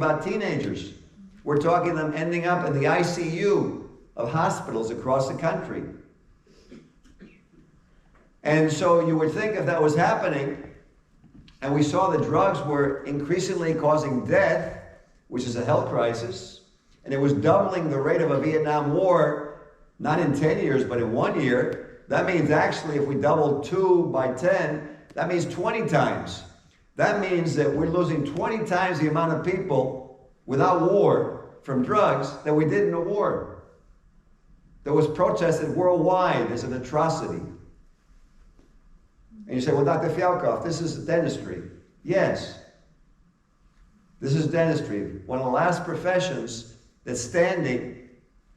about teenagers. We're talking them ending up in the ICU of hospitals across the country. And so you would think if that was happening, and we saw the drugs were increasingly causing death, which is a health crisis, and it was doubling the rate of a Vietnam War, not in 10 years, but in 1 year, that means actually if we doubled 2 by 10, that means 20 times. That means that we're losing 20 times the amount of people without war from drugs that we did in the war. That was protested worldwide as an atrocity. And you say, well, Dr. Fialkov, this is dentistry. Yes, this is dentistry, one of the last professions that's standing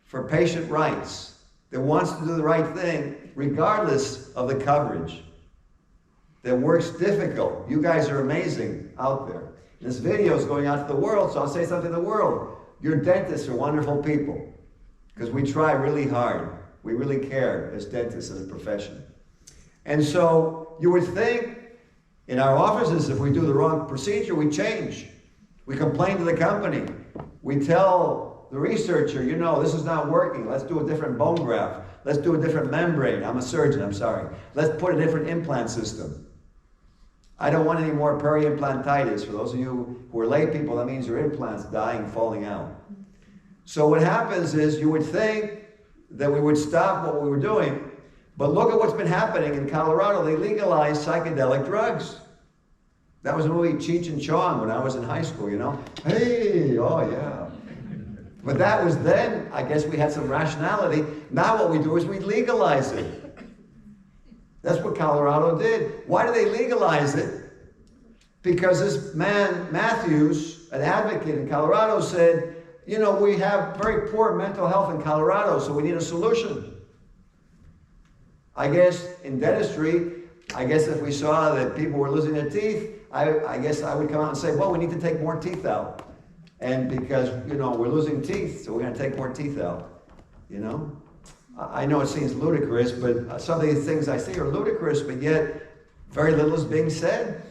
for patient rights, that wants to do the right thing regardless of the coverage, that works difficult. You guys are amazing out there. This video is going out to the world, so I'll say something to the world. Your dentists are wonderful people because we try really hard. We really care as dentists as a profession. And so you would think in our offices, if we do the wrong procedure, we change. We complain to the company. We tell the researcher, you know, this is not working. Let's do a different bone graft. Let's do a different membrane. I'm a surgeon, I'm sorry. Let's put a different implant system. I don't want any more peri-implantitis. For those of you who are lay people, that means your implants dying, falling out. So what happens is you would think that we would stop what we were doing, but look at what's been happening in Colorado. They legalized psychedelic drugs. That was a movie, Cheech and Chong, when I was in high school, you know? Hey, oh yeah. But that was then, I guess we had some rationality. Now what we do is we legalize it. That's what Colorado did. Why did they legalize it? Because this man, Matthews, an advocate in Colorado, said, you know, we have very poor mental health in Colorado, so we need a solution. I guess in dentistry, I guess if we saw that people were losing their teeth, I guess I would come out and say, well, we need to take more teeth out. And because, you know, we're losing teeth, so we're going to take more teeth out, you know? I know it seems ludicrous, but some of these things I see are ludicrous, but yet very little is being said.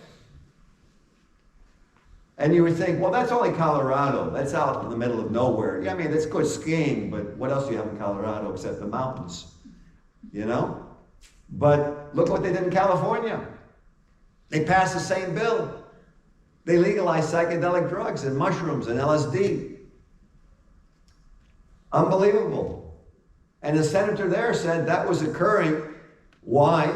And you would think, well, that's only Colorado. That's out in the middle of nowhere. Yeah, I mean, that's good skiing, but what else do you have in Colorado except the mountains, you know? But look what they did in California. They passed the same bill. They legalized psychedelic drugs and mushrooms and LSD. Unbelievable. And the senator there said that was occurring. Why?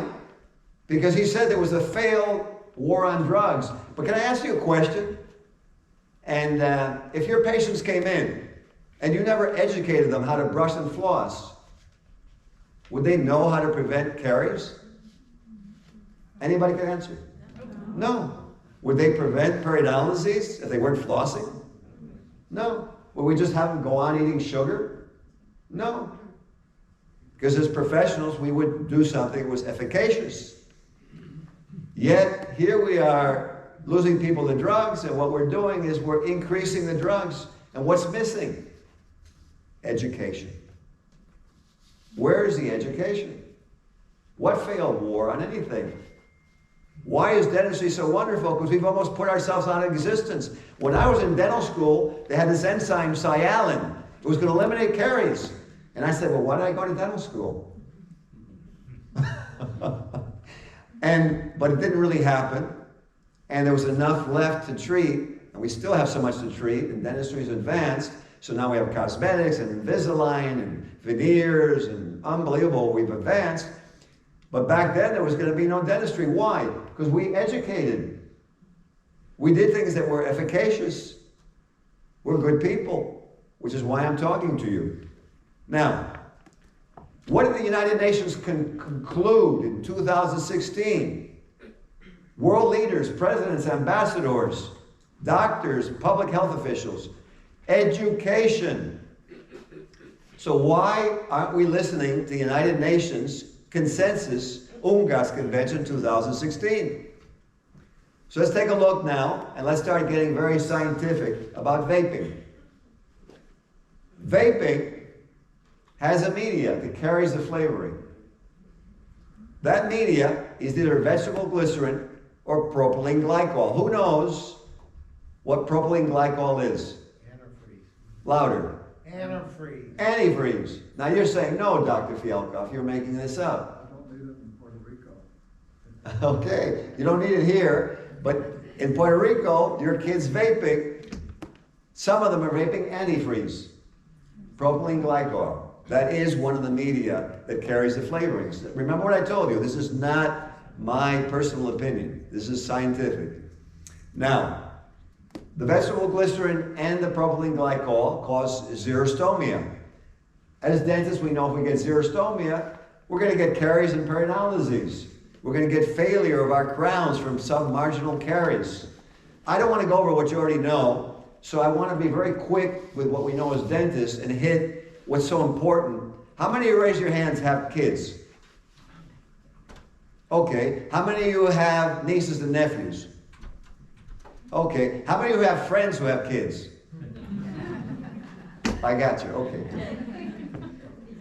Because he said there was a failed war on drugs. But can I ask you a question? And if your patients came in and you never educated them how to brush and floss, would they know how to prevent caries? Anybody can answer? No. Would they prevent periodontal disease if they weren't flossing? No. Would we just have them go on eating sugar? No. Because as professionals, we would do something that was efficacious. Yet, here we are losing people to drugs, and what we're doing is we're increasing the drugs. And what's missing? Education. Where is the education? What failed war on anything? Why is dentistry so wonderful? Because we've almost put ourselves out of existence. When I was in dental school, they had this enzyme, sialin. It was going to eliminate caries. And I said, well, why did I go to dental school? But it didn't really happen. And there was enough left to treat. And we still have so much to treat. And dentistry is advanced. So now we have cosmetics and Invisalign and veneers and unbelievable. We've advanced. But back then, there was going to be no dentistry. Why? Because we educated. We did things that were efficacious. We're good people, which is why I'm talking to you. Now, what did the United Nations conclude in 2016? World leaders, presidents, ambassadors, doctors, public health officials, education. So why aren't we listening to the United Nations Consensus UNGAS Convention 2016? So let's take a look now, and let's start getting very scientific about vaping. Vaping has a media that carries the flavoring. That media is either vegetable glycerin or propylene glycol. Who knows what propylene glycol is? Antifreeze. Louder. Antifreeze. Antifreeze. Now you're saying, no, Dr. Fialkoff, you're making this up. I don't need it in Puerto Rico. Okay, you don't need it here, but in Puerto Rico, your kids vaping, some of them are vaping antifreeze, propylene glycol. That is one of the media that carries the flavorings. Remember what I told you, this is not my personal opinion. This is scientific. Now, the vegetable glycerin and the propylene glycol cause xerostomia. As dentists, we know if we get xerostomia, we're going to get caries and periodontal disease. We're going to get failure of our crowns from submarginal caries. I don't want to go over what you already know, so I want to be very quick with what we know as dentists and hit what's so important. How many of you, raise your hands, have kids? Okay. How many of you have nieces and nephews? Okay. How many of you have friends who have kids? I got you. Okay.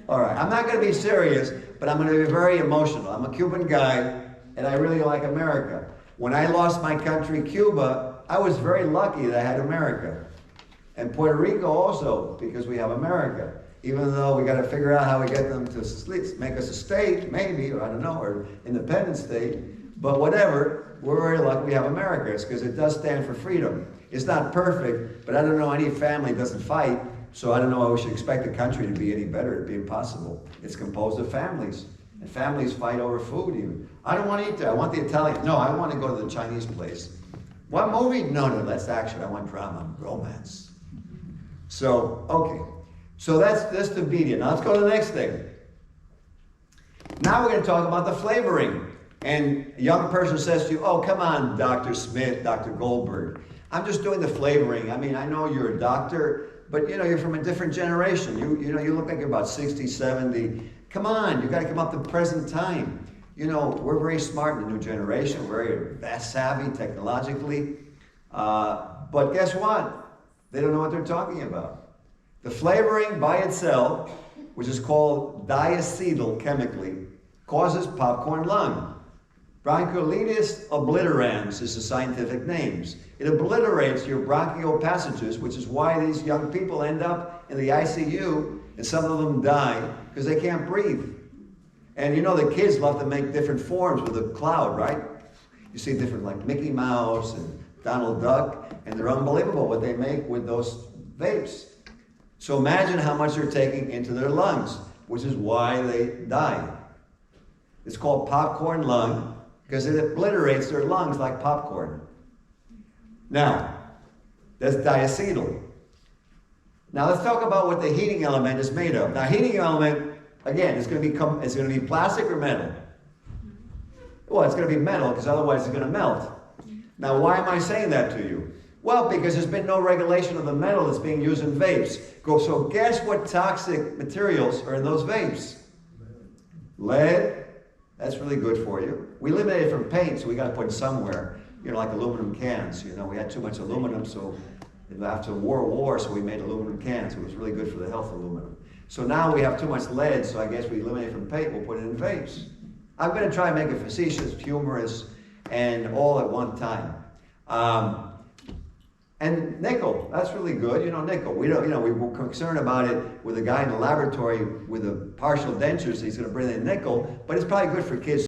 All right. I'm not going to be serious, but I'm going to be very emotional. I'm a Cuban guy, and I really like America. When I lost my country, Cuba, I was very lucky that I had America. And Puerto Rico also, because we have America. Even though we got to figure out how we get them to make us a state, maybe, or I don't know, or independent state. But whatever, we're very lucky we have America. It's because it does stand for freedom. It's not perfect, but I don't know any family doesn't fight. So I don't know how we should expect the country to be any better. It'd be impossible. It's composed of families. And families fight over food even. I don't want to eat there. I want the Italian. No, I want to go to the Chinese place. What movie? No, that's action. I want drama, romance. So, okay. So that's the media. Now let's go to the next thing. Now we're going to talk about the flavoring. And a young person says to you, oh, come on, Dr. Smith, Dr. Goldberg. I'm just doing the flavoring. I mean, I know you're a doctor, but you know, you're from a different generation. You look like you're about 60, 70. Come on, you got to come up to present time. You know, we're very smart in the new generation, very savvy technologically. But guess what? They don't know what they're talking about. The flavoring by itself, which is called diacetyl chemically, causes popcorn lung. Bronchiolitis obliterans is the scientific name. It obliterates your bronchial passages, which is why these young people end up in the ICU, and some of them die because they can't breathe. And you know the kids love to make different forms with a cloud, right? You see different, like Mickey Mouse and Donald Duck, and they're unbelievable what they make with those vapes. So imagine how much they're taking into their lungs, which is why they die. It's called popcorn lung because it obliterates their lungs like popcorn. Now, that's diacetyl. Now let's talk about what the heating element is made of. Now, heating element, again, it's going to be plastic or metal. Well, it's going to be metal because otherwise it's going to melt. Now, why am I saying that to you? Well, because there's been no regulation of the metal that's being used in vapes. So guess what toxic materials are in those vapes? Lead. That's really good for you. We eliminated it from paint, so we got to put it somewhere. You know, like aluminum cans. You know, we had too much aluminum, so after World War, so we made aluminum cans. It was really good for the health of aluminum. So now we have too much lead, so I guess we eliminate it from paint. We'll put it in vapes. I'm going to try and make it facetious, humorous, and all at one time. And nickel, that's really good. You know, nickel. We were concerned about it with a guy in the laboratory with a partial dentures. He's going to bring in nickel, but it's probably good for kids.